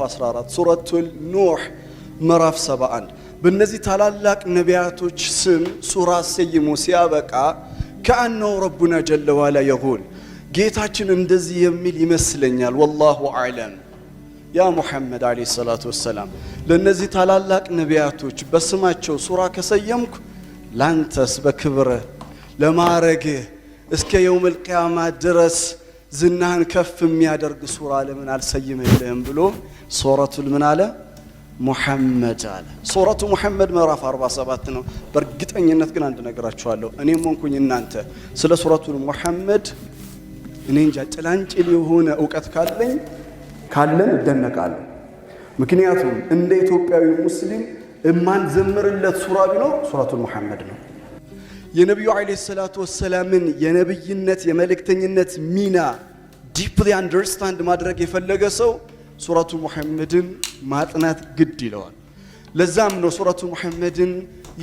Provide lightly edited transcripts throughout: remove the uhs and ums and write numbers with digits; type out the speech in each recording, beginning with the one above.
14 ሱረቱል ኑህ ምዕራፍ 71 በእነዚህ ታላላቅ ነቢያቶች ስም ሱራ ሰይሞ ሲያበቃ ከአንነው ረቡና ጀለ ዋላ የቁል ጌታችን እንደዚህ የሚል ይመስለኛል ወላሁ አዕለም ያ ሙሐመድ አለይሂ ሰላቱ ወሰላም ለነዚህ ታላላቅ ነቢያቶች በስማቸው ሱራ ከሰየምኩ ላንተስ በክብር ለማረግ እስከ የውመል ቂያማ ድረስ ዝናህን ከፍ የሚያደርግ ሱራ ለምን አልሰይምልህም ብሎ ሱረቱል ምን አለ ሙሐመድ አለ። ሱረቱ ሙሐመድ ምዕራፍ 47 ነው። በእርግጠኝነት ግን አንድ ነገራችኋለሁ እኔም ሆንኩኝ እናንተ ስለ ሱረቱል ሙሐመድ እኔ እንጃ ጭላንጭል የሆነ ዕውቀት ካለን እደነቃለሁ። ምክንያቱም እንደ ኢትዮጵያዊ ሙስሊም እማን ዘምርለት ሱራ ቢኖር ሱረቱል ሙሐመድ ነው። የነብዩ አለይሂ ሰላቱ ወሰላምን የነብይነት የመልእክተኝነት ሚና ዲፕሊ አንደርስታንድ ማድረግ የፈለገ ሰው ሱረቱ ሙሐመድን ማጥናት ግድ ይለዋል። ለዛም ነው ሱረቱ ሙሐመድን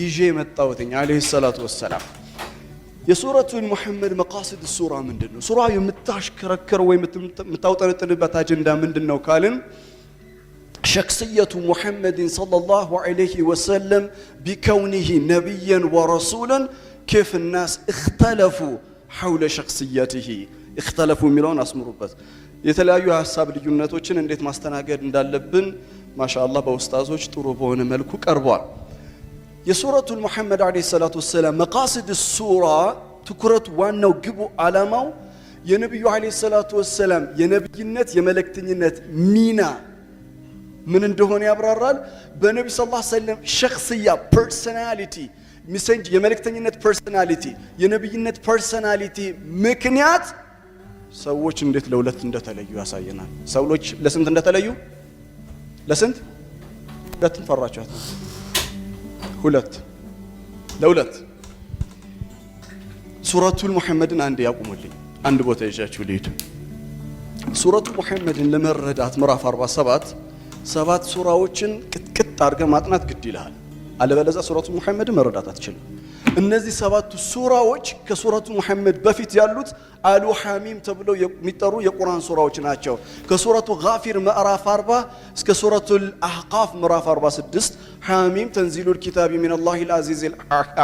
ይዤ መጣሁት አለይሂ ሰላቱ ወሰላም። የሱረቱል ሙሐመድ መቃሲድ ሱራ ምንድነው? ሱራ የምታሽከረከር ወይ የምታውጠነጥንበት አጀንዳ ምንድነው ካልን شخصية محمد صلى الله عليه وسلم بكونه نبيا ورسولا كيف الناس اختلفوا حول شخصيته اختلفوا ملون أسمربت የተለያዩ ሐሳብ ልዩነቶችን እንዴት ማስተናገድ እንዳለብን ማሻአላህ በኡስታዞች ጥሩ በሆነ መልኩ ቀርቧል። የሱረቱል ሙሐመድ አለይሂ ሰላቱ ወሰላም መቃሲድ ሱራ ትኩረት ዋናው ግቡ ዓላማው የነብዩ አለይሂ ሰላቱ ወሰላም የነብይነት የመልእክተኝነት ሚና ምን እንደሆነ ያብራራል። በነብዩ ሰለላሁ ዐለይሂ ወሰለም ሸخصያ ፐርሰናሊቲ ሚሰንጅ የመልእክተኝነት ፐርሰናሊቲ የነብይነት ፐርሰናሊቲ ምክንያት ሰዎች እንዴት ለሁለት እንደተለዩ ያሳየናል። ሰዎች ለስንት እንደተለዩ ለስንት ሁለትን ፈራቻት ለሁለት ሱረቱል ሙሐመድን አንድ ያቁሙልኝ አንድ ቦታ ይዣችሁ ልሂድ። ሱረቱል ሙሐመድን ለመረዳት ምዕራፍ 47 ሰባት ሱራዎችን ቅጥቅጥ አድርገህ ማጥናት ግድ ይላል። አለበለዚያ ሱረቱል ሙሐመድን መረዳት አትችልም። እነዚህ ሰባቱ ሱራዎች ከሱረቱ ሙሐመድ በፊት ያሉት አሉ ሐሚም ተብለው የሚጠሩ የቁርአን ሱራዎች ናቸው። ከሱረቱ ጋፊር ምዕራፍ 40 እስከ ሱረቱል አህቃፍ ምዕራፍ 46 ሐሚም ተንዚሉል ኪታቢ ሚነላሂል አዚዚል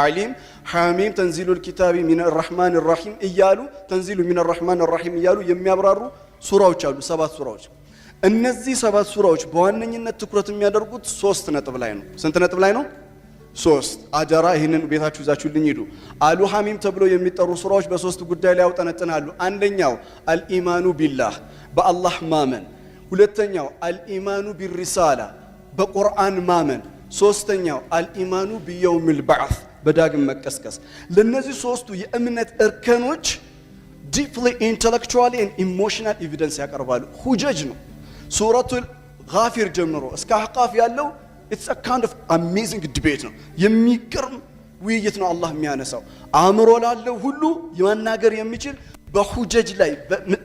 አሊም ሐሚም ተንዚሉል ኪታቢ ሚነር ረህማኒር ረሂም እያሉ ተንዚሉ ሚነር ረህማኒር ረሂም እያሉ የሚያብራሩ ሱራዎች አሉ። ሰባት ሱራዎች። እነዚህ ሰባት ሱራዎች በዋነኝነት ትኩረት የሚያደርጉት ሶስት ነጥብ ላይ ነው። ስንት ነጥብ ላይ ነው? ሶስት። አደራ ይሄንን ቤታችሁ ይዛችሁልኝ ሂዱ። አሉ ሐሚም ተብሎ የሚጠሩ ሱራዎች በሶስት ጉዳይ ላይ ያውጠነጥናሉ። አንደኛው አልኢማኑ ቢላህ በአላህ ማመን፣ ሁለተኛው አልኢማኑ ቢሪሳላ በቁርአን ማመን፣ ሶስተኛው አልኢማኑ ቢየውሚል በዕስ በዳግም መቀስቀስ። ለነዚህ ሶስቱ የእምነት እርከኖች ዲፕሊ ኢንተሌክቹዋሊ ኤንድ ኢሞሽናል ኤቪደንስ ያቀርባሉ። ሁጀጅ ነው። ሱረቱል ጋፊር ጀምሮ እስከ አህቃፍ ያለው it's a kind of amazing debate ነው። የሚገርም ውይይት ነው አላህ የሚያነሳው። አእምሮ ላለው ሁሉ የማናገር የሚችል በሁጀጅ ላይ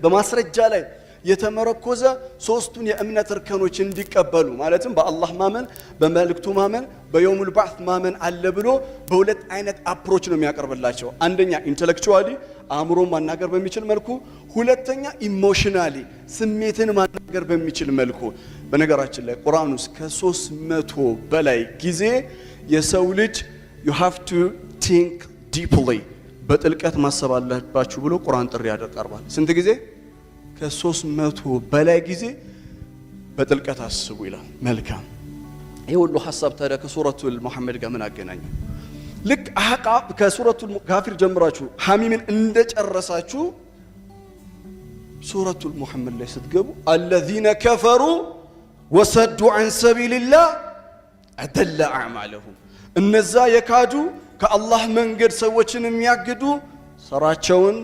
በማስረጃ ላይ የተመረኮዘ ሶስቱን የእምነት እርከኖች እንዲቀበሉ ማለትም በአላህ ማመን፣ በመልእክቱ ማመን፣ በየውሙል በዕስ ማመን አለ ብሎ በሁለት አይነት አፕሮች ነው የሚያቀርብላቸው። አንደኛ ኢንተሌክቹዋሊ አእምሮን ማናገር በሚችል መልኩ፣ ሁለተኛ ኢሞሽናሊ ስሜትን ማናገር በሚችል መልኩ። በነገራችን ላይ ቁርአን ውስጥ ከ300 በላይ ጊዜ የሰው ልጅ you have to think deeply በጥልቀት ማሰብ አለባችሁ ብሎ ቁርአን ጥሪ ያቀርባል። ስንት ጊዜ? ከ300 በላይ ጊዜ በጥልቀት አስቡ ይላል። መልካም። ይሄ ሁሉ ሐሳብ ታዲያ ከሱረቱል ሙሐመድ ጋር ምን አገናኘው? ልክ አህቃፍ ከሱረቱል ጋፊር ጀምራችሁ ሐሚምን እንደጨረሳችሁ ሱረቱል ሙሐመድ ላይ ስትገቡ الذين كفروا وصدوا عن سبيل الله أضل أعمالهم እነዛ የካዱ ከአላህ መንገድ ሰዎችን የሚያግዱ ስራቸውን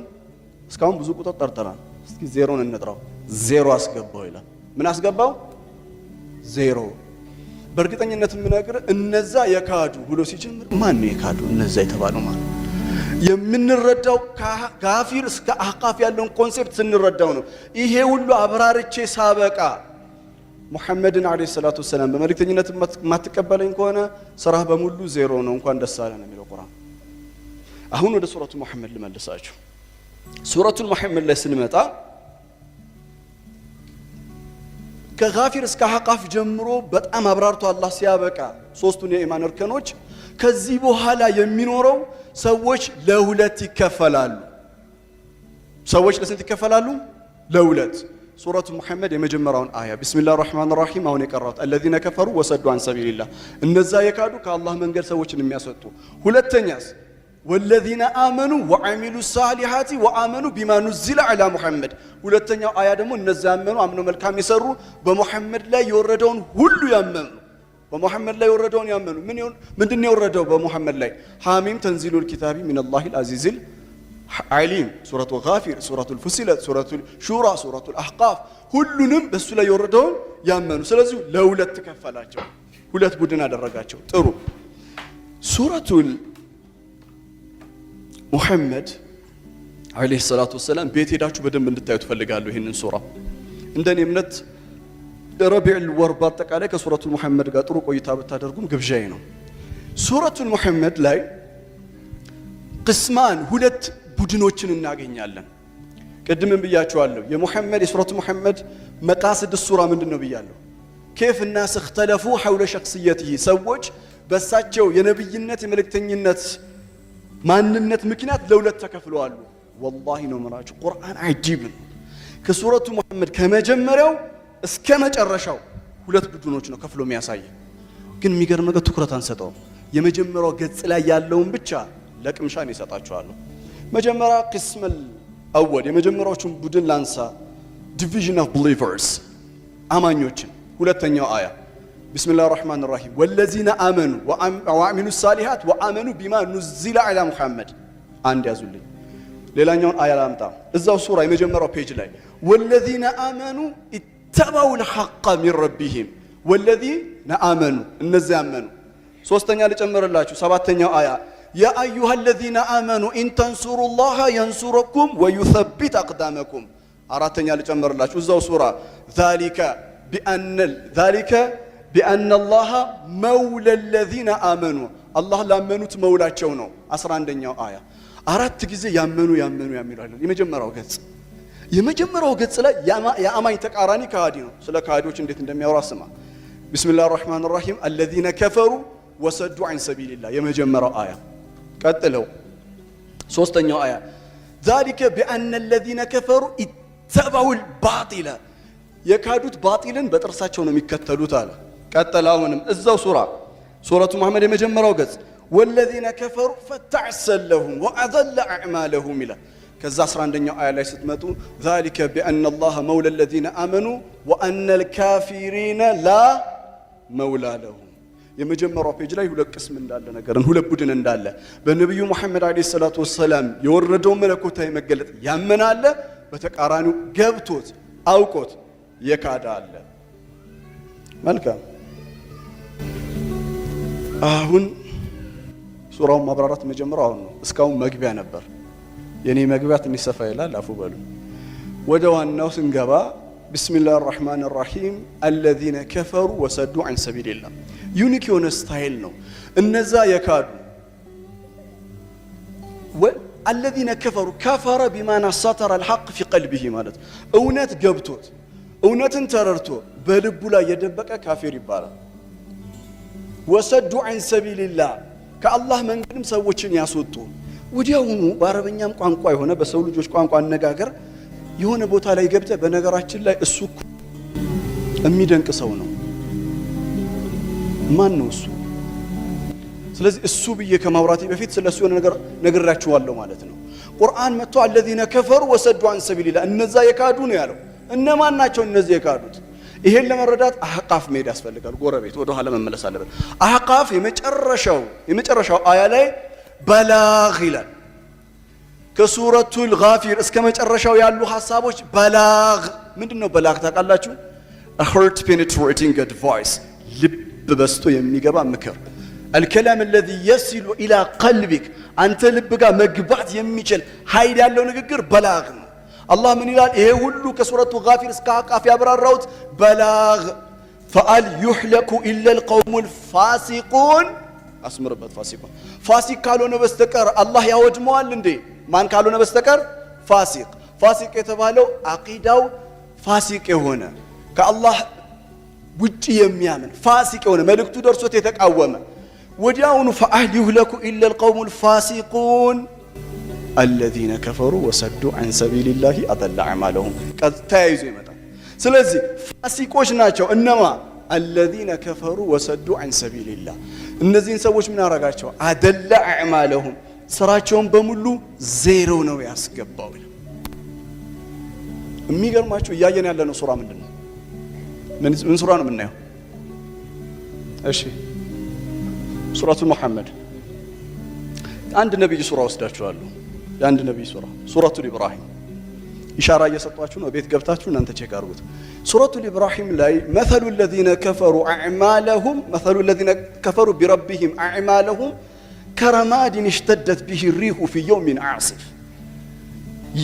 እስካሁን ብዙ ቁጥር ጠርተናል። እስኪ ዜሮን እንጥራው። ዜሮ አስገባው ይላል። ምን አስገባው? ዜሮ። በእርግጠኝነት የምነግርህ እነዛ የካዱ ብሎ ሲጀምር ማን ነው የካዱ? እነዛ የተባለው ማለት የምንረዳው ከጋፊር እስከ አህቃፍ ያለውን ኮንሴፕት ስንረዳው ነው። ይሄ ሁሉ አብራርቼ ሳበቃ ሙሐመድን አለይሂ ሰላቱ ወሰላም በመልእክተኝነት ማትቀበለኝ ከሆነ ስራህ በሙሉ ዜሮ ነው፣ እንኳን ደስ አለ ነው የሚለው ቁርአን። አሁን ወደ ሱረቱ ሙሐመድ ልመልሳችሁ። ሱረቱል ሙሐመድ ላይ ስንመጣ ከጋፊር እስከ አህቃፍ ጀምሮ በጣም አብራርቶ አላህ ሲያበቃ ሶስቱን የኢማን እርከኖች ከዚህ በኋላ የሚኖረው ሰዎች ለሁለት ይከፈላሉ። ሰዎች ለስንት ይከፈላሉ? ለሁለት። ሱረቱ ሙሐመድ የመጀመሪያውን አያ ቢስሚላሂር ረህማኒር ረሂም አሁን የቀራሁት الذين كفروا وصدوا عن سبيل الله እነዛ የካዱ ከአላህ መንገድ ሰዎችን የሚያስወጡ። ሁለተኛስ والذين آمنوا وعملوا الصالحات وآمنوا بما نزل على محمد ሁለተኛው አያ ደግሞ እነዛ ያመኑ አምነው መልካም የሰሩ በሙሐመድ ላይ የወረደውን ሁሉ ያመኑ በሙሐመድ ላይ የወረደውን ያመኑ ምንድነው የወረደው በሙሐመድ ላይ? ሐሚም ተንዚሉል ኪታቢ ሚነላሂል አዚዚል ዓሊም ሱረቱ ጋፊር ሱረቱ ፉሲለት ሱረቱ ሹራ ሱረቱ አህቃፍ ሁሉንም በሱ ላይ የወረደውን ያመኑ። ስለዚህ ለሁለት ተከፈላቸው፣ ሁለት ቡድን አደረጋቸው። ጥሩ ሱረቱል ሙሐመድ አለይሂ ሰላቱ ወሰላም ቤት ሄዳችሁ በደንብ እንድታዩት ፈልጋለሁ። ይሄንን ሱራ እንደኔ እምነት ረቢዑል ወር በአጠቃላይ ከሱረቱል ሙሐመድ ጋር ጥሩ ቆይታ ብታደርጉም ግብዣዬ ነው። ሱረቱል ሙሐመድ ላይ ቅስማን ሁለት ቡድኖችን እናገኛለን። ቅድምም ብያችኋለሁ የሙሐመድ የሱረቱ ሙሐመድ መቃስድ ሱራ ምንድነው ብያለሁ። كيف الناس اختلفوا حول شخصيته ሰዎች በሳቸው የነብይነት የመልእክተኝነት ማንነት ምክንያት ለሁለት ተከፍለዋል። والله ነው መራጭ ቁርአን አጂብ ነው። ከሱረቱ ሙሐመድ ከመጀመሪያው እስከ መጨረሻው ሁለት ቡድኖች ነው ከፍሎ የሚያሳይ። ግን የሚገርም ነገር ትኩረት አንሰጠው። የመጀመሪያው ገጽ ላይ ያለውን ብቻ ለቅምሻን ይሰጣቸዋል። መጀመሪያ ቅስመል አወል የመጀመሪያዎቹን ቡድን ላንሳ division of believers አማኞችን። ሁለተኛው አያ ቢስሚላሂር ረህማኒር ረሂም ወለዚነ አመኑ ወአሚሉ ሳሊሃት ወአመኑ ቢማ ኑዚለ ዐላ ሙሐመድ። አንድ ያዙልኝ። ሌላኛውን አያ ላምጣ እዛው ሱራ የመጀመሪያው ፔጅ ላይ ወለዚነ አመኑ ኢተበውል ሐቀ ሚን ረቢሂም ወለዚነ አመኑ እነዚያ አመኑ። ሶስተኛ ልጨምርላችሁ ሰባተኛው አያ ያ አዩሃ الذين آمنوا إن تنصروا الله ينصركم ويثبت أقدامكم። አራተኛ ልጨምርላችሁ እዛው ሱራ ذلك بأن الله مولى الذين آمنوا الله ላመኑት መውላቸው ነው። 11ኛው አያ አራት ጊዜ ያመኑ አይደል? የመጀመሪያው ገጽ ላይ የአማኝ ተቃራኒ ከሃዲ ነው። ስለ ከሃዲዎች እንዴት እንደሚያወራ ስማ። ቢስሚላሂር ረህማኒር ረሂም الذين كفروا وصدوا عن سبيل الله የመጀመሪያው አያ። ቀጥለው ሶስተኛው አያ ذلك بأن الذين كفروا اتبعوا الباطل የካዱት ባጢልን በጥርሳቸው ነው የሚከተሉት አለ። ቀጥላውንም እዛው ሱረቱ ሙሐመድ የመጀመሪያው ገጽ والذين كفروا فتعسل لهم وأضل أعمالهم ይላል። ከዛ 11ኛው አያ ላይ ስትመጡ ذلك بأن الله مولى الذين آمنوا وأن الكافرين لا مولى لهم። የመጀመሪያው ፔጅ ላይ ሁለት ቅስም እንዳለ ነገርን ሁለት ቡድን እንዳለ በነብዩ መሐመድ አለይሂ ሰላቱ ወሰለም የወረደው መለኮታዊ መገለጥ ያመናለ፣ በተቃራኒው ገብቶት አውቆት የካዳ አለ። መልካም አሁን ሱራውን ማብራራት መጀመሪያው አሁን ነው። እስካሁን መግቢያ ነበር። የኔ መግቢያ ትንሽ ሰፋ ይላል፣ አፉ በሉ። ወደ ዋናው ስንገባ ቢስሚላሂር ረህማኒር ረሂም الذين كفروا وصدوا عن سبيل الله ዩኒክ የሆነ ስታይል ነው። እነዛ የካዱ الذين كفروا كفر بمعنى سطر الحق في قلبه ማለት እውነት ገብቶት እውነትን ተረድቶ በልቡ ላይ የደበቀ ካፊር ይባላል። وصدوا عن سبيل الله ከአላህ መንገድም ሰዎችን ያስወጡ። ወዲያውኑ በአረበኛም ቋንቋ የሆነ በሰው ልጆች ቋንቋ አነጋገር የሆነ ቦታ ላይ ገብተ በነገራችን ላይ እሱ የሚደንቅ ሰው ነው። ማን ነው እሱ? ስለዚህ እሱ ብዬ ከማውራቴ በፊት ስለሱ የሆነ ነገር ነግራችኋለሁ ማለት ነው። ቁርአን መጥቶ الذين كفروا وصدوا عن سبيل الله እነዛ የካዱ ነው ያለው። እነማን ናቸው እነዚህ የካዱት? ይሄን ለመረዳት አህቃፍ መሄድ ያስፈልጋል። ጎረቤት ወደ ኋላ መመለስ አለበት። አህቃፍ የመጨረሻው አያ ላይ በላግ ይላል። ከሱረቱል ጋፊር እስከ መጨረሻው ያሉ ሐሳቦች በላግ። ምንድነው በላግ ታውቃላችሁ? a heart penetrating advice ልብ በስቶ የሚገባ ምክር الكلام الذي يصل الى قلبك አንተ ልብ ጋር መግባት የሚችል ኃይል ያለው ንግግር በላግ ነው። አላህ ምን ይላል? ይሄ ሁሉ ከሱረቱ ጋፊር እስከ አቃፍ ያብራራውት በላግ فال يحلك الا القوم الفاسقون አስምርበት። ፋሲቅ ካልሆነ በስተቀር አላህ ያወድመዋል እንዴ? ማን ካልሆነ በስተቀር ፋሲቅ የተባለው አቂዳው ፋሲቅ የሆነ ከአላህ ውጪ የሚያምን ፋሲቅ የሆነ መልእክቱ ደርሶት የተቃወመ ወዲያውኑ ፈአህል ይህለኩ ኢላ القوم الفاسقون الذين كفروا وصدوا عن سبيل الله اضل اعمالهم ተያይዞ ይመጣል። ስለዚህ ፋሲቆች ናቸው እነማ الذين كفروا وصدوا عن سبيل الله እነዚህን ሰዎች ምን አረጋቸው አደለ አዕማለሁም ስራቸውን በሙሉ ዜሮ ነው ያስገባው። የሚገርማችሁ እያየን ያለነው ሱራ ምንድነው? ምን ሱራ ነው የምናየው? እሺ ሱረቱል ሙሐመድ አንድ ነብይ ሱራ ወስዳችኋለሁ። የአንድ ነብይ ሱረቱል ኢብራሂም ኢሻራ እየሰጧችሁ ነው። ቤት ገብታችሁ እናንተ ቼክ አድርጉት። ሱረቱል ኢብራሂም ላይ مثل الذين كفروا اعمالهم مثل الذين كفروا بربهم اعمالهم كرماد اشتدت به الريح في يوم عاصف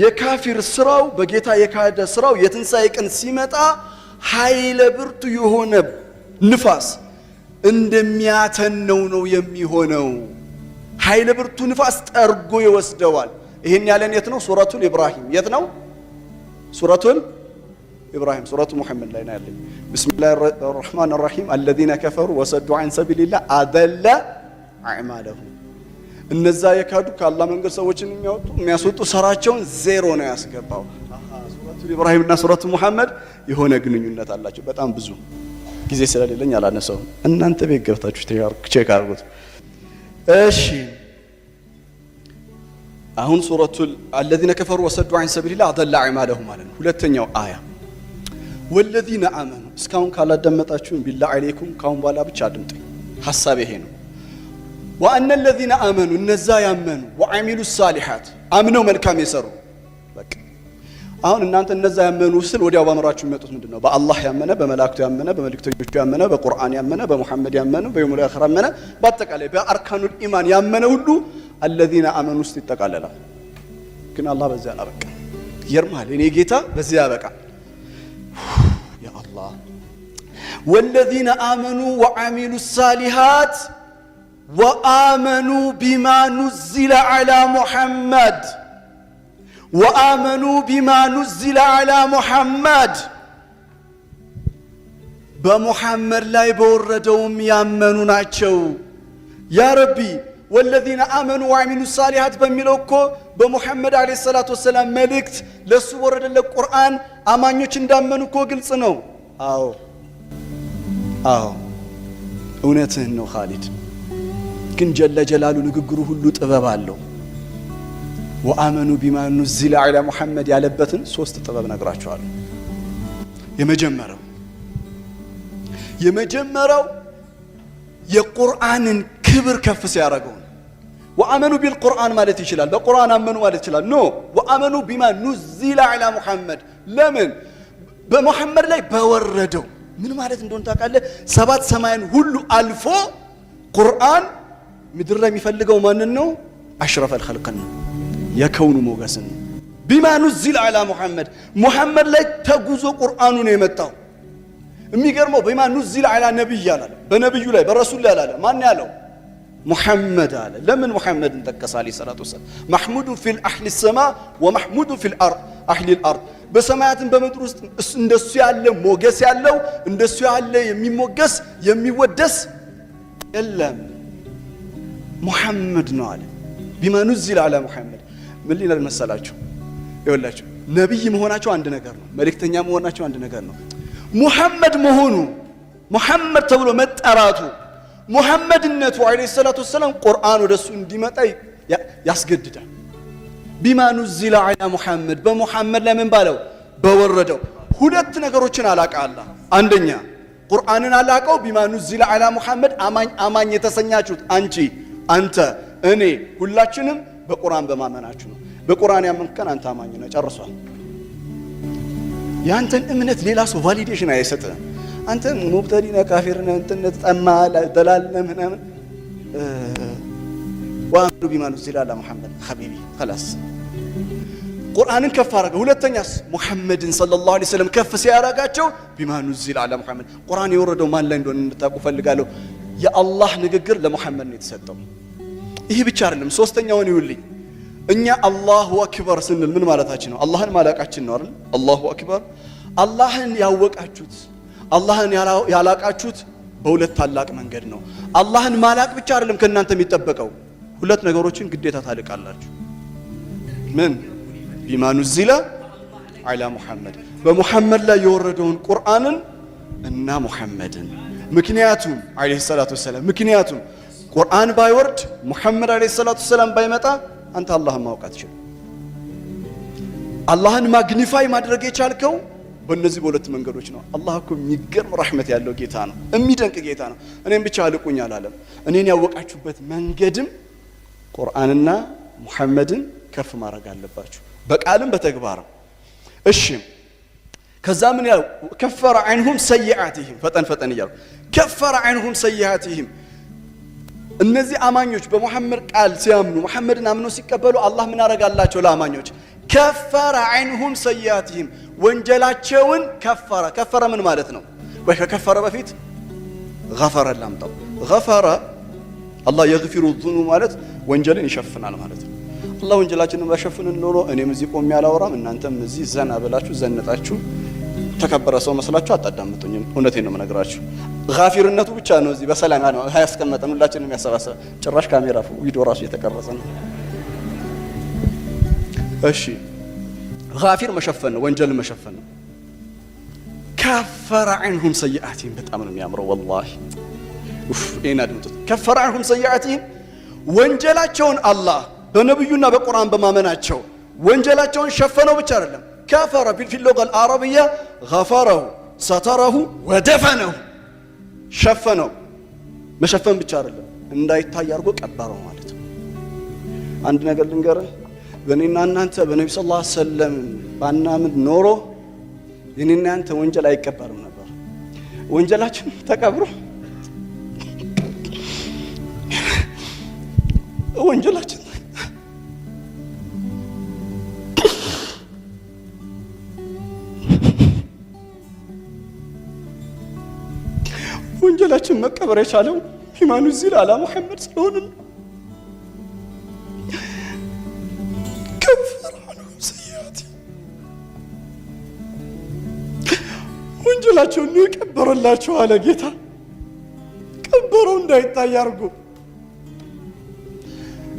የካፊር ስራው በጌታ የካደ ስራው የትንሳኤ ቀን ሲመጣ ኃይለ ብርቱ የሆነ ንፋስ እንደሚያተነው ነው የሚሆነው። ኃይለ ብርቱ ንፋስ ጠርጎ ይወስደዋል። ይሄን ያለን የት ነው? ሱረቱል ኢብራሂም። የት ነው? ሱረቱል ኢብራሂም ሱረቱ ሙሐመድ ላይ ነው ያለው። ቢስሚላሂር ረህማኒር ረሂም الذين كفروا وصدوا عن سبيل الله أضل أعمالهم እነዛ የካዱ ከአላህ መንገድ ሰዎችን የሚያስወጡ ስራቸውን ዜሮ ነው ያስገባው። ሱረቱል ኢብራሂም እና ሱረቱ ሙሐመድ የሆነ ግንኙነት አላቸው። በጣም ብዙ ጊዜ ስለሌለኝ አላነሳውም። እናንተ ቤት ገብታችሁ ቼክ አድርጉት። እሺ አሁን ሱረቱል الذين كفروا وصدوا عن سبيل الله أضل أعمالهم ማለት ነው። ሁለተኛው አያ والذين آمنوا እስካሁን ካላደመጣችሁ ቢላህ አለይኩም ካሁን በኋላ ብቻ አድምጡኝ። ሐሳብ ይሄ ነው። وأن الذين آمنوا እነዛ ያመኑ وعملوا الصالحات አምነው መልካም የሰሩ በቃ አሁን እናንተ እነዛ ያመኑ ስል ወዲያው ባመራችሁ የሚመጡት ምንድነው? በአላህ ያመነ፣ በመላእክቱ ያመነ፣ በመልእክተኞቹ ያመነ፣ በቁርአን ያመነ፣ በሙሐመድ ያመነ፣ በየውሙል አኺር ያመነ፣ በአጠቃላይ በአርካኑል ኢማን ያመነ ሁሉ الذين آمنوا ውስጥ ይጠቃለላል። ግን አላህ በዚያ አላበቃ። ይርማል እኔ ጌታ በዚያ ያበቃ። ያ አላህ والذين آمنوا وعملوا الصالحات وآمنوا بما نزل على محمد وآمنوا بما نزل على محمد بمحمد لا يبوردهم يامنوا ناتشو يا ربي والذين آمنوا وعملوا الصالحات بملوكو بمحمد عليه الصلاة والسلام ملكت لسور القرآن أمانيوش اندامنو كو قلصنو አዎ እውነትህን ነው ኻሊድ። ግን ጀለ ጀላሉ ንግግሩ ሁሉ ጥበብ አለው። ወአመኑ ቢማ ኑዚለ ዐላ ሙሐመድ ያለበትን ሶስት ጥበብ ነግራቸዋለሁ። የመጀመሪያው የቁርአንን ክብር ከፍ ሲያደርገው ወአመኑ ቢልቁርአን ማለት ይችላል። በቁርአን አመኑ ማለት ይችላል። ኖ ወአመኑ ቢማ ኑዚለ ዐላ ሙሐመድ ለምን በሙሐመድ ላይ በወረደው ምን ማለት እንደሆነ ታውቃለህ? ሰባት ሰማያን ሁሉ አልፎ ቁርአን ምድር ላይ የሚፈልገው ማንን ነው? አሽረፈል ኸልቅን ነው፣ የከውኑ ሞገስን ነው። ቢማ ኑዚለ ዐላ ሙሐመድ ላይ ተጉዞ ቁርአኑ ነው የመጣው። የሚገርመው ቢማ ኑዚለ ዐላ ነብይ አላለ፣ በነብዩ ላይ በረሱል ላይ አላለ። ማን ያለው? ሙሐመድ አለ። ለምን ሙሐመድን ጠቀሰ? አለይሂ ሰላቱ ወሰላም መሕሙዱ ፊል አህሊ ሰማ ወመሕሙዱ ፊል አህሊ አልአርድ በሰማያትን በምድር ውስጥ እንደሱ ያለ ሞገስ ያለው እንደሱ ያለ የሚሞገስ የሚወደስ የለም፣ ሙሐመድ ነው አለ። ቢማ ኑዚለ ዐላ ሙሐመድ ምን ሊል መሰላችሁ? ይኸውላችሁ ነብይ መሆናቸው አንድ ነገር ነው፣ መልእክተኛ መሆናቸው አንድ ነገር ነው። ሙሐመድ መሆኑ ሙሐመድ ተብሎ መጠራቱ ሙሐመድነቱ አለይሂ ሰላቱ ወሰላም ቁርአን ወደሱ እንዲመጣ ያስገድዳል። ቢማ ኑዚለ ዐላ ሙሐመድ በሙሐመድ ላይ ምን ባለው በወረደው ሁለት ነገሮችን አላቀ አላህ። አንደኛ ቁርአንን አላቀው። ቢማ ኑዚለ ዐላ ሙሐመድ አማኝ የተሰኛችሁት አንቺ፣ አንተ፣ እኔ ሁላችንም በቁርአን በማመናችሁ ነው። በቁርአን ያመንከን አንተ አማኝ ነህ፣ ጨርሷል። ያንተን እምነት ሌላ ሰው ቫሊዴሽን አይሰጥም። አንተ ሙብተዲ ነህ፣ ካፊር ነህ፣ እንትን ጠማ ደላል ነህ ምናምን ወአመኑ ቢማ ኑዚለ ዐላ ሙሐመድ ሐቢቢ خلاص ቁርአንን ከፍ አደረገ። ሁለተኛስ ሙሐመድን ሰለላሁ ዐለይሂ ወሰለም ከፍ ሲያደርጋቸው ቢማ ኑዚለ ዐላ ሙሐመድ ቁርአን የወረደው ማን ላይ እንደሆነ እንድታውቁ ፈልጋለሁ። የአላህ ንግግር ለሙሐመድ ነው የተሰጠው። ይሄ ብቻ አይደለም፣ ሶስተኛውን ይውልኝ። እኛ አላሁ አክበር ስንል ምን ማለታችን ነው? አላህን ማላቃችን ነው አይደል? አላሁ አክበር አላህን ያወቃችሁት አላህን ያላቃችሁት በሁለት ታላቅ መንገድ ነው። አላህን ማላቅ ብቻ አይደለም ከእናንተ የሚጠበቀው፣ ሁለት ነገሮችን ግዴታ ታልቃላችሁ። ምን? ቢማ ኑዚለ ዐላ ሙሐመድ፣ በሙሐመድ ላይ የወረደውን ቁርአንን እና ሙሐመድን። ምክንያቱም አለይሂ ሰላቱ ወሰላም ምክንያቱም ቁርአን ባይወርድ ሙሐመድ አለይሂ ሰላቱ ወሰላም ባይመጣ አንተ አላህን ማወቅ አትችልም። አላህን ማግኒፋይ ማድረግ የቻልከው በእነዚህ በሁለት መንገዶች ነው። አላህ እኮ የሚገርም ረህመት ያለው ጌታ ነው፣ የሚደንቅ ጌታ ነው። እኔም ብቻ አልቁኝ አላለም። እኔን ያወቃችሁበት መንገድም ቁርአንና ሙሐመድን ከፍ ማድረግ አለባችሁ፣ በቃልም በተግባርም። እሺ ከዛ ምን ያለው? ከፈረ ዐንሁም ሰይአቲሂም፣ ፈጠን ፈጠን እያሉ ከፈረ ዐንሁም ሰይአቲሂም። እነዚህ አማኞች በሙሐመድ ቃል ሲያምኑ ሙሐመድን አምነው ሲቀበሉ አላህ ምን አረጋላቸው ለአማኞች? ከፈረ ዐንሁም ሰይአቲሂም፣ ወንጀላቸውን ከፈረ። ከፈረ ምን ማለት ነው? ወይ ከከፈረ በፊት ገፈረ ላምጣው። ገፈረ አላህ የግፊሩ ዙኑብ ማለት ወንጀልን ይሸፍናል ማለት ነው። አላህ ወንጀላችንን ባሸፍንን ኖሮ እኔም እዚህ ቆሜ አላወራም፣ እናንተም እዚህ ዘና ብላችሁ ዘንጣችሁ ተከበረ ሰው መስላችሁ አታዳምጡኝም። እውነቴን ነው የምነግራችሁ። ጋፊርነቱ ብቻ ነው እዚህ በሰላም ነው ያስቀመጠን፣ ሁላችንም ያሰባሰበ። ጭራሽ ካሜራ ቪዲዮ ራሱ እየተቀረጸ ነው። እሺ ጋፊር መሸፈን ነው፣ ወንጀልን መሸፈን ነው። ከፈረ ዐንሁም ሰይአቲሂም በጣም ነው የሚያምረው ወላሂ። ይሄን አድምጡት። ከፈረ ዐንሁም ሰይአቲሂም፣ ወንጀላቸውን አላህ በነብዩና በቁርአን በማመናቸው ወንጀላቸውን ሸፈነው ብቻ አይደለም። ከፈረ ፊል ሉጋ አልዓረቢያ ገፈረሁ ሰተረሁ ወደፈነሁ፣ ሸፈነው። መሸፈን ብቻ አይደለም እንዳይታይ አድርጎ ቀበረው ማለት ነው። አንድ ነገር ልንገርህ፣ በእኔና እናንተ በነቢ ሰለላሁ ዐለይሂ ወሰለም ባናምን ኖሮ የኔና ያንተ ወንጀል አይቀበርም ነበር። ወንጀላችን ተቀብሮ ወንጀላችን ወንጀላችን መቀበር የቻለው ኢማኑ ዚል አላ ሙሐመድ ስለሆነ ከፈረ ዐንሁም ሰይአቲሂም፣ ወንጀላቸውን ነው የቀበረላቸው አለ ጌታ። ቀበረው እንዳይታይ አድርጎ።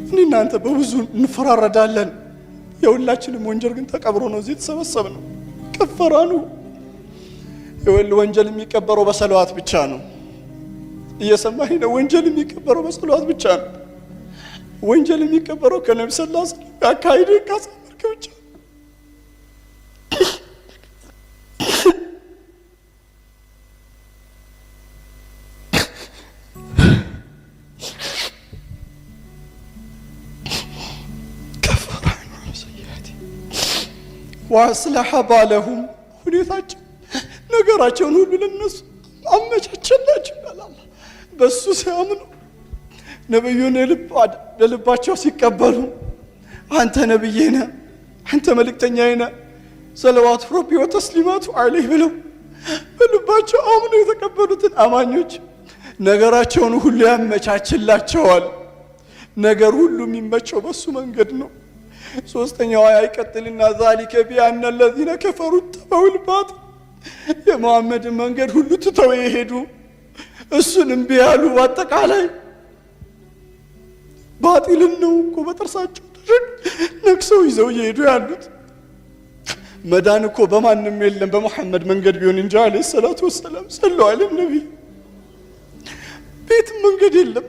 እኔ እናንተ በብዙ እንፈራረዳለን፣ የሁላችንም ወንጀል ግን ተቀብሮ ነው እዚህ የተሰበሰብነው። ከፈረ ዐንሁ ወንጀል የሚቀበረው በሰለዋት ብቻ ነው። እየሰማኸኝ ነው? ወንጀል የሚቀበረው በሰለዋት ብቻ ነው። ወንጀል የሚቀበረው ከነብዩ ሰለላሁ ዐለይሂ ወሰለም አካሂድ ካሳመርክ ብቻ። ከፈረ ዐንሁም ሰይአቲሂም ወአስለሐ ባለሁም፣ ሁኔታቸው ነገራቸውን ሁሉ ለነሱ አመቻቸላቸው ይላል። በሱ ሲያምኑ ነብዩን ለልባቸው ሲቀበሉ አንተ ነብዬ ነህ፣ አንተ መልእክተኛዬ ነህ፣ ሰለዋቱ ረቢ ወተስሊማቱ ዐለይህ ብለው በልባቸው አምነው የተቀበሉትን አማኞች ነገራቸውን ሁሉ ያመቻችላቸዋል። ነገር ሁሉ የሚመቸው በሱ መንገድ ነው። ሶስተኛው አያ ይቀጥልና ዛሊከ ቢአነ الذين كفروا اتبعوا الباطل፣ የሙሐመድን መንገድ ሁሉ ትተው የሄዱ እሱንም ቢያሉ አጠቃላይ ባጢልን ነው እኮ በጥርሳቸው ነክሰው ይዘው እየሄዱ ያሉት። መዳን እኮ በማንም የለም በሙሐመድ መንገድ ቢሆን እንጂ አለይሂ ሰላቱ ወሰላም ሰለላሁ ዐለይሂ ነብይ። ቤትም መንገድ የለም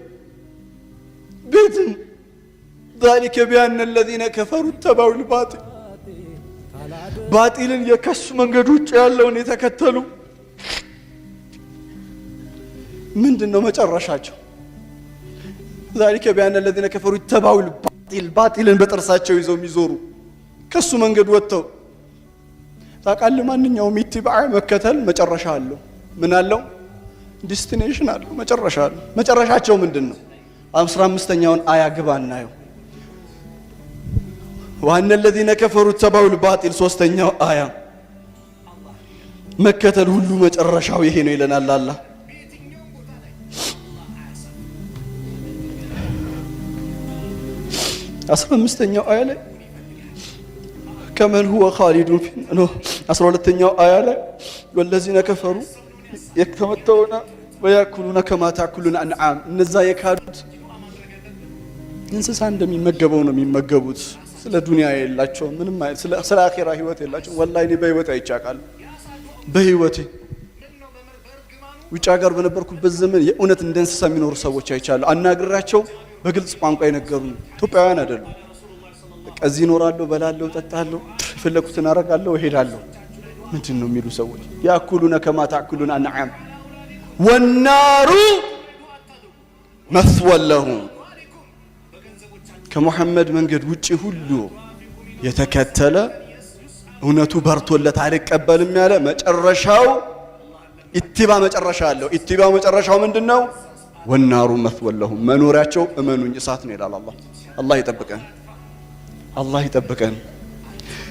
ቤትም። ذلك بأن الذين كفروا اتبعوا الباطل፣ ባጢልን የከሱ መንገድ ውጭ ያለውን የተከተሉ ምንድነው መጨረሻቸው? ذلك بأن الذين كفروا اتبعوا الباطل، ባጢልን በጥርሳቸው ይዘው የሚዞሩ ከሱ መንገድ ወጥተው። ታውቃለህ ማንኛውም ኢትባዕ መከተል መጨረሻ አለው። ምን አለው? ዲስቲኔሽን አለው፣ መጨረሻ አለው። መጨረሻቸው ምንድነው? 15ኛውን አያ ግባ እናየው። وأن الذين كفروا اتبعوا الباطل ሶስተኛው አያ መከተል ሁሉ መጨረሻው ይሄ ነው ይለናል አላህ። አስራ አምስተኛው አያ ላይ ከመን هو خالد في 12ኛው አያ ላይ والذين كفروا የተመተውና ወያኩሉነ ከማ ታኩሉነ አንዓም እነዛ የካዱት እንስሳ እንደሚመገበው ነው የሚመገቡት። ስለ ዱንያ የላቸው ምንም ስለ አኺራ ህይወት የላቸው። ወላሂ እኔ በህይወት አይቻቃል። በህይወቴ ውጭ ሀገር በነበርኩበት ዘመን የእውነት እንደ እንስሳ የሚኖሩ ሰዎች አይቻለሁ። አናግራቸው በግልጽ ቋንቋ የነገሩኝ ኢትዮጵያውያን አይደሉም። በቃ እዚህ እኖራለሁ፣ በላለሁ፣ ጠጣለሁ፣ የፈለኩትን አረጋለሁ፣ እሄዳለሁ። ምንድን ነው የሚሉ ሰዎች ያኩሉነ ከማ ታኩሉነ አንዓም ወናሩ መስወን ለሁም ከሙሐመድ መንገድ ውጪ ሁሉ የተከተለ እውነቱ በርቶለት አልቀበልም ያለ መጨረሻው ኢትባ መጨረሻ አለው። ኢትባው መጨረሻው ምንድነው? ወናሩ መስወን ለሁም መኖሪያቸው እመኑኝ እሳት ነው ይላል አላህ። አላህ ይጠብቀን፣ አላህ ይጠብቀን።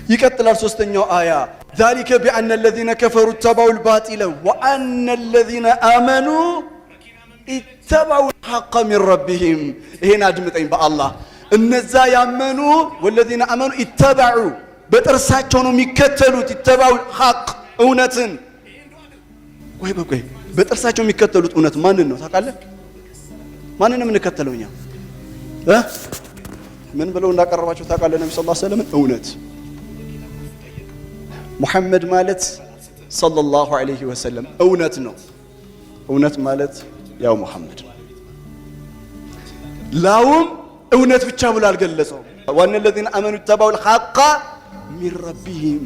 ይቀጥላል ሶስተኛው አያ ذلك بأن الذين كفروا اتبعوا الباطل وأن الذين آمنوا اتبعوا الحق من ربهم هنا አድምጠኝ በአላህ እነዛ ያመኑ والذين آمنوا اتبعوا በጥርሳቸው ነው የሚከተሉት اتبعوا الحق እውነትን ወይ በቆይ በጥርሳቸው የሚከተሉት እውነት ማንን ነው ታውቃለህ? ማንን ነው የምንከተለው እኛ? ምን ብለው እንዳቀረባቸው ታውቃለህ? ነብዩ ሰለላሁ ዐለይሂ ወሰለም እውነት ሙሐመድ ማለት ሰለላሁ ዐለይሂ ወሰለም እውነት ነው። እውነት ማለት ያው ሙሐመድ ላውም እውነት ብቻ ብሎ አልገለጸው። ወአነ الذين آمنوا اتبعوا الحق من ربهم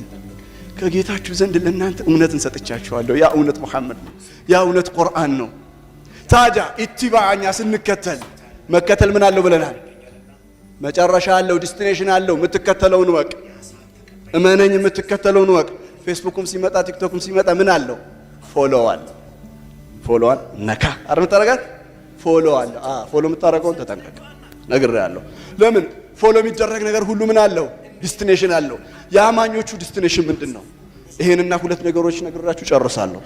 ከጌታችሁ ዘንድ ለእናንተ እውነትን ሰጥቻችኋለሁ። ያ እውነት ሙሐመድ ነው። ያ እውነት ቁርአን ነው። ታዲያ ኢትባዓኛ ስንከተል መከተል ምን አለው ብለናል? መጨረሻ አለው፣ ዲስቲኔሽን አለው። የምትከተለውን ወቅ እመነኝ፣ የምትከተለውን ወቅ። ፌስቡክም ሲመጣ ቲክቶክም ሲመጣ ምን አለው? ፎሎዋል ፎሎዋል ነካ አርም ታረጋት ፎሎዋል ፎሎ የምታረገውን ተጠንቀቅ ነግሬሃለሁ። ለምን ፎሎ የሚደረግ ነገር ሁሉ ምን አለው? ዲስቲኔሽን አለው። የአማኞቹ ዲስቲኔሽን ምንድነው? ይሄንና ሁለት ነገሮች ነግራችሁ ጨርሳለሁ።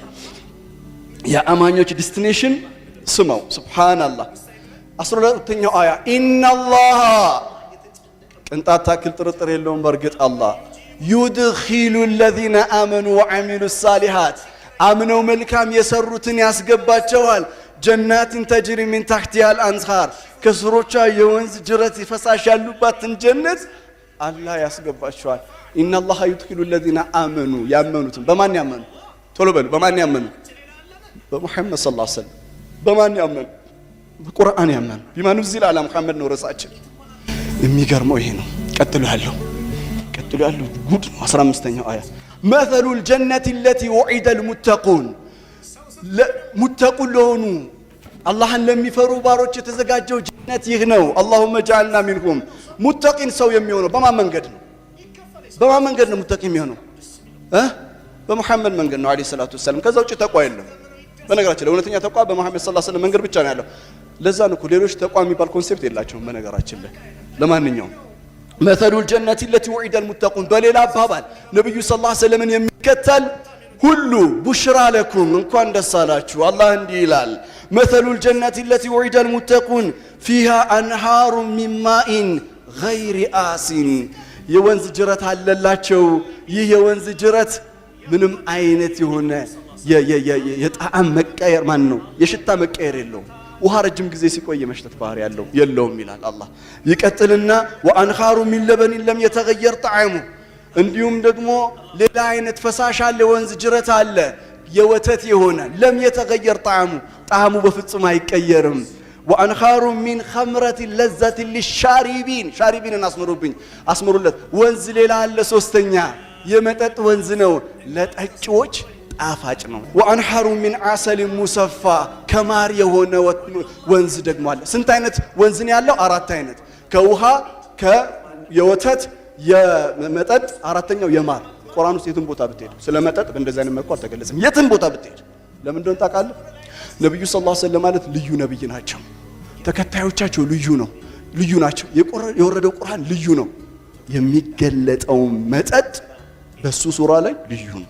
የአማኞች ዲስቲኔሽን ስማው። ሱብሃንአላህ 12ኛው አያ ኢነላህ ቅንጣት ታክል ጥርጥር የለውም በርግጥ አላህ ዩድኺሉ الذين آمنوا وعملوا الصالحات አምነው መልካም የሰሩትን ያስገባቸዋል ጀናትን ተጅሪ ሚን ተሕቲሃ الأنهار ከስሮቿ የወንዝ ጅረት ይፈሳሽ ያሉባትን ጀነት አላህ ያስገባቸዋል። ኢነላህ ዩድኺሉ الذين آمنوا ያመኑትን በማን ያመኑ? ቶሎ በሉ በማን ያመኑ? በሙሐመድ ሰለላሁ ዐለይሂ ወሰለም። በማን ያመኑ? በቁርአን ያመኑ። ቢማኑ ዚል አላ ሙሐመድ ነው ርዕሳችን። የሚገርመው ይሄ ነው። ቀጥሎ ያለው ጉድ ነው። 15ኛው አያ مثل الجنة التي وعد المتقون ሙተቁን ለሆኑ አላህን ለሚፈሩ ባሮች የተዘጋጀው ጀነት ይህ ነው። اللهم اجعلنا منهم ሙተቂን ሰው የሚሆነው በማን መንገድ ነው? በማን መንገድ ነው ሙተቂ የሚሆነው? በሙሐመድ መንገድ ነው አለይሂ ሰላቱ ወሰለም። ከዛ ውጪ ተቋ የለም። በነገራችን ላይ እውነተኛ ተቋ በሙሐመድ ሰለላሁ ዐለይሂ ወሰለም መንገድ ብቻ ነው ያለው። ለዛ ነው እኮ ሌሎች ተቋ የሚባል ኮንሴፕት የላቸውም በነገራችን ላይ። ለማንኛውም مثل الجنة التي وعد المتقون በሌላ አባባል ነብዩ ሰለላሁ ዐለይሂ ወሰለም የሚከተል ሁሉ ቡሽራ ለኩም እንኳን ደስ አላችሁ። አላህ እንዲህ ይላል مثل الجنة التي وعد المتقون فيها أنهار من ماء غير آسن የወንዝ ጅረት አለላቸው። ይህ የወንዝ ጅረት ምንም አይነት የሆነ የጣዕም መቀየር ማን ነው የሽታ መቀየር የለውም። ውሃ ረጅም ጊዜ ሲቆይ የመሽተት ባህሪ ያለው የለውም ይላል አላህ። ይቀጥልና ወአንኻሩ ሚን ለበኒን ለም የተገየር ጣዕሙ እንዲሁም ደግሞ ሌላ አይነት ፈሳሽ አለ፣ ወንዝ ጅረት አለ የወተት የሆነ ለም የተገየር ጣዕሙ በፍጹም አይቀየርም። ወአንኻሩ ሚን ኸምረት ለዘት ሊሻሪቢን ሻሪቢንን አስምሩለት ወንዝ ሌላ አለ። ሶስተኛ የመጠጥ ወንዝ ነው፣ ለጠጪዎች ጣፋጭ ነው። ወአንሐሩ ሚን ዓሰል ሙሰፋ ከማር የሆነ ወንዝ ደግሞ አለ። ስንት አይነት ወንዝ ነው ያለው? 4 አይነት። ከውሃ የወተት የመጠጥ አራተኛው የማር። ቁርአን ውስጥ የትም ቦታ ብትሄድ ስለ መጠጥ በእንደዚህ አይነት መልኩ አልተገለጸም። የትም ቦታ ብትሄድ ለምን እንደሆነ ታውቃለህ? ነብዩ ሰለላሁ ዐለይሂ ወሰለም ማለት ልዩ ነብይ ናቸው። ተከታዮቻቸው ልዩ ናቸው። የወረደው ቁርአን ልዩ ነው። የሚገለጠው መጠጥ በሱ ሱራ ላይ ልዩ ነው።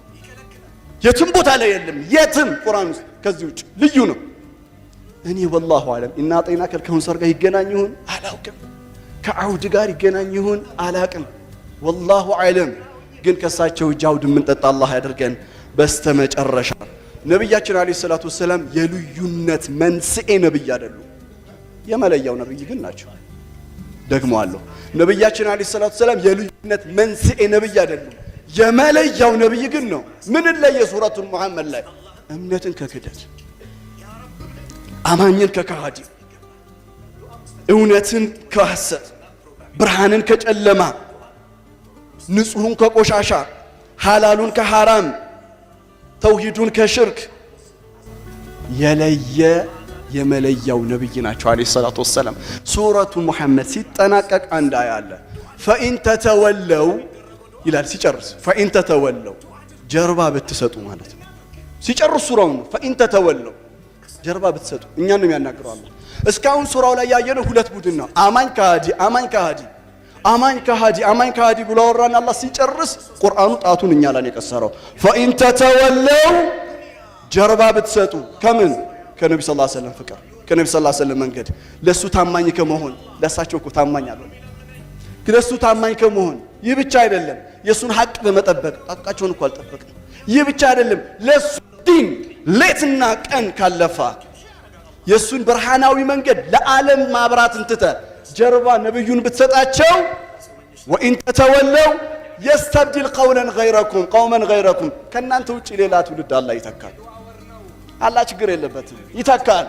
የትም ቦታ ላይ የለም። የትም ቁርአን ውስጥ ከዚህ ውጭ ልዩ ነው። እኔ ወላሁ አለም እና አጠይናከ ከውሰር ጋር ይገናኝ ይሁን አላውቅም፣ ከአውድ ጋር ይገናኝ ይሁን አላውቅም። ወላሁ አለም ግን ከሳቸው እጅ አውድ የምንጠጣ አላህ ያድርገን። በስተመጨረሻ ነብያችን አለይሂ ሰላቱ ወሰለም የልዩነት መንስኤ ነብይ አይደሉም። የመለያው ነብይ ግን ናቸው። ደግሞ አለው ነብያችን አለይሂ ሰላቱ ወሰለም የልዩነት መንስኤ ነብይ አይደሉም። የመለያው ነብይ ግን ነው። ምን ለየ ሱረቱል ሙሐመድ ላይ እምነትን ከክደት፣ አማኝን ከካሃዲ፣ እውነትን ከሐሰት፣ ብርሃንን ከጨለማ፣ ንጹህን ከቆሻሻ፣ ሐላሉን ከሐራም፣ ተውሂዱን ከሽርክ የለየ የመለያው ነብይ ናቸው አለይሂ ሰላቱ ወሰለም። ሱረቱ ሙሐመድ ሲጠናቀቅ አንድ አያ አለ። ፈኢን ተተወለው ይላል ሲጨርስ፣ ፈኢን ተተወለው ጀርባ ብትሰጡ ማለት ነው። ሲጨርስ ሱራውን ፈኢን ተተወለው ጀርባ ብትሰጡ እኛን ነው የሚያናግረው አላህ። እስካሁን ሱራው ላይ ያየነው ሁለት ቡድን ነው። አማኝ ከሃዲ፣ አማኝ ከሃዲ፣ አማኝ ከሃዲ፣ አማኝ ከሃዲ ብሎ አወራን። አላህ ሲጨርስ ቁርአኑ ጣቱን እኛ ላይ የቀሰረው ፈኢን ተተወለው ጀርባ ብትሰጡ ከምን ከነብዩ ሰለላሁ ዐለይሂ ወሰለም ፍቅር፣ ከነብዩ ሰለላሁ ዐለይሂ ወሰለም መንገድ፣ ለሱ ታማኝ ከመሆን ለሳቸው እኮ ታማኝ አልሆነ ለሱ ታማኝ ከመሆን ይህ ብቻ አይደለም፣ የሱን ሐቅ በመጠበቅ ሐቃቸውን እኮ አልጠበቅም። ይህ ብቻ አይደለም፣ ለሱ ዲን ሌትና ቀን ካለፋ የሱን ብርሃናዊ መንገድ ለዓለም ማብራት እንትተ ጀርባ ነብዩን ብትሰጣቸው ወኢን ተተወለው يستبدل قولا غيركم قوما غيركم ከናንተ ውጪ ሌላ ትውልድ አላህ ይተካል። አላህ ችግር የለበትም ይተካል።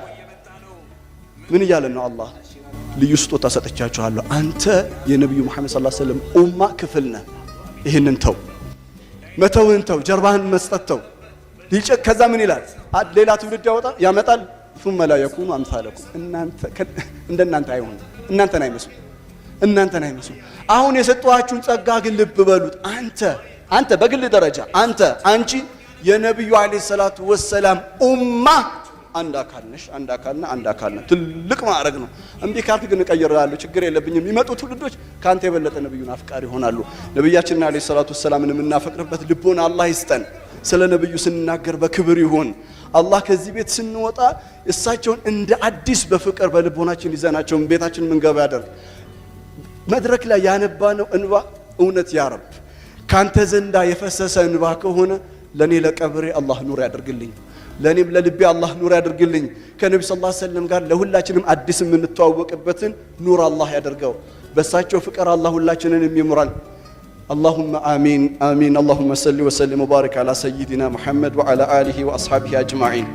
ምን እያለ ነው አላህ? ልዩ ስጦታ ሰጥቻችኋለሁ፣ አንተ የነብዩ መሐመድ ሰለላሁ ዐለይሂ ወሰለም ኡማ ክፍል ነህ። ይሄንን ተው፣ መተውን ተው፣ ጀርባህን መስጠት ተው። ከዛ ምን ይላል? ሌላ ትውልድ ያመጣል። ثم لا يكون امثالكم እናንተ እንደናንተ አይሆኑ፣ እናንተን አይመስሉ፣ እናንተን አይመስሉ። አሁን የሰጧችሁን ጸጋ ግን ልብ በሉት። አንተ በግል ደረጃ አንቺ የነብዩ አለይሂ ሰላቱ ወሰላም ኡማ አንድ አካል ነሽ፣ አንድ አካልና አንድ አካል ነን። ትልቅ ማዕረግ ነው። እምቢ ካልክ ግን እቀይራለሁ፣ ችግር የለብኝም። የሚመጡ ትውልዶች ካንተ የበለጠ ነብዩን አፍቃሪ ይሆናሉ። ነብያችንን አለይሂ ሰላቱ ወሰላምን የምናፈቅርበት ልቦና አላህ ይስጠን። ስለ ነብዩ ስንናገር በክብር ይሁን። አላህ ከዚህ ቤት ስንወጣ እሳቸውን እንደ አዲስ በፍቅር በልቦናችን ይዘናቸውን ቤታችን ምንገባ ያደርግ። መድረክ ላይ ያነባነው እንባ እውነት ያ ረብ ካንተ ዘንዳ የፈሰሰ እንባ ከሆነ ለኔ ለቀብሬ አላህ ኑር ያደርግልኝ፣ ለኔም ለልቤ አላህ ኑር ያደርግልኝ። ከነብዩ ሰለላሁ ዐለይሂ ወሰለም ጋር ለሁላችንም አዲስ የምንተዋወቅበትን ኑር አላህ ያደርገው። በሳቸው ፍቅር አላህ ሁላችንን የሚምራል። اللهم آمين آمين. اللهم صل وسلم وبارك على سيدنا محمد وعلى آله وأصحابه أجمعين.